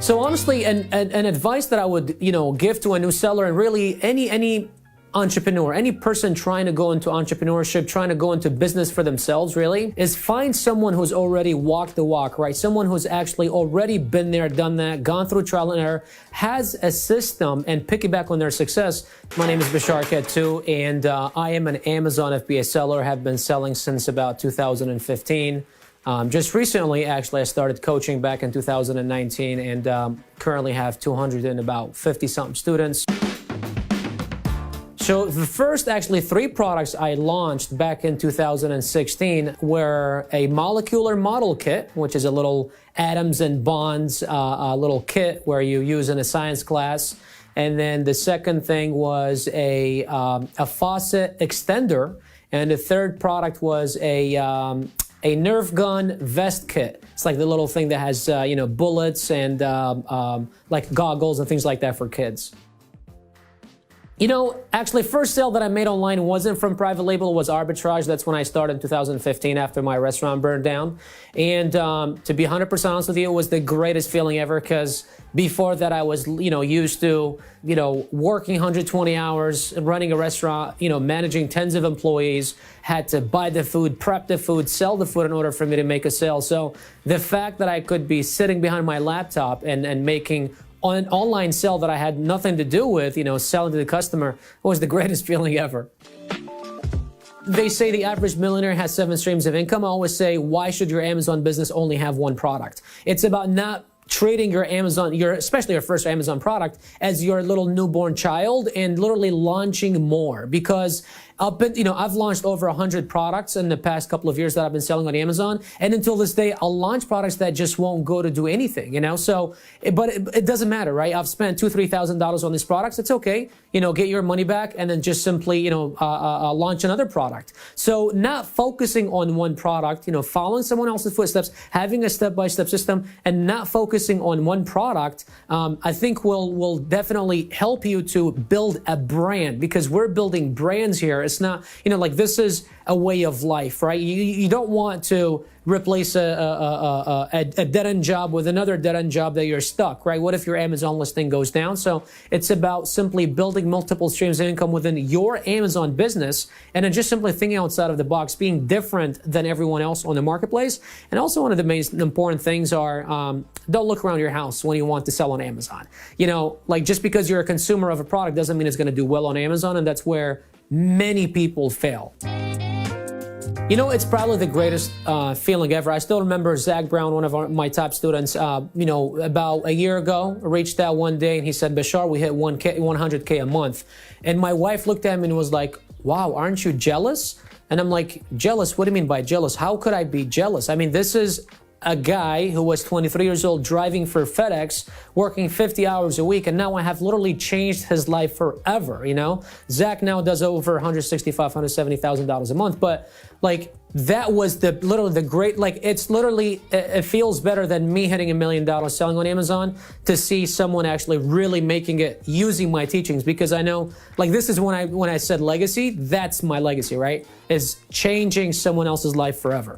So honestly, an advice that I would, give to a new seller, and really any entrepreneur, any person trying to go into entrepreneurship, trying to go into business for themselves, really, is find someone who's already walked the walk, right? Someone who's actually already been there, done that, gone through trial and error, has a system, and piggyback on their success. My name is Bashar Kettu, and I am an Amazon FBA seller, have been selling since about 2015. Just recently, actually, I started coaching back in 2019, and currently have 250-something students. So the first, actually, 3 products I launched back in 2016 were a molecular model kit, which is a little atoms and bonds a little kit where you use in a science class. And then the second thing was a faucet extender. And the third product was a Nerf gun vest kit. It's like the little thing that has, bullets and like goggles and things like that for kids. Actually, first sale that I made online wasn't from private label, it was arbitrage. That's when I started in 2015 after my restaurant burned down. And to be 100% honest with you, it was the greatest feeling ever, because before that I was, used to, working 120 hours, running a restaurant, managing tens of employees, had to buy the food, prep the food, sell the food in order for me to make a sale. So the fact that I could be sitting behind my laptop and making an online sale that I had nothing to do with, selling to the customer, was the greatest feeling ever. They say the average millionaire has 7 streams of income. I always say, why should your Amazon business only have 1 product? It's about not treating your Amazon, especially your first Amazon product, as your little newborn child, and literally launching more. Because I've launched over 100 products in the past couple of years that I've been selling on Amazon, and until this day, I'll launch products that just won't go to do anything, So, but it doesn't matter, right? I've spent $2,000 to $3,000 on these products. It's okay, get your money back, and then just simply, launch another product. So, not focusing on 1 product, following someone else's footsteps, having a step-by-step system, and not focusing on 1 product, I think will definitely help you to build a brand, because we're building brands here. It's not, this is a way of life, right? You don't want to replace a dead-end job with another dead-end job that you're stuck, right? What if your Amazon listing goes down? So it's about simply building multiple streams of income within your Amazon business, and then just simply thinking outside of the box, being different than everyone else on the marketplace. And also one of the most important things are, don't look around your house when you want to sell on Amazon. Just because you're a consumer of a product doesn't mean it's going to do well on Amazon, and that's where many people fail. It's probably the greatest feeling ever. I still remember Zach Brown, one of my top students, about a year ago, reached out one day and he said, Bashar, we hit 100K a month. And my wife looked at me and was like, wow, aren't you jealous? And I'm like, jealous? What do you mean by jealous? How could I be jealous? I mean, this is a guy who was 23 years old driving for FedEx, working 50 hours a week, and now I have literally changed his life forever, Zach now does over $165,000, $170,000 a month, but that was literally the great, it feels better than me hitting $1 million selling on Amazon to see someone actually really making it using my teachings, because I know, this is when I said legacy, that's my legacy, right? Is changing someone else's life forever.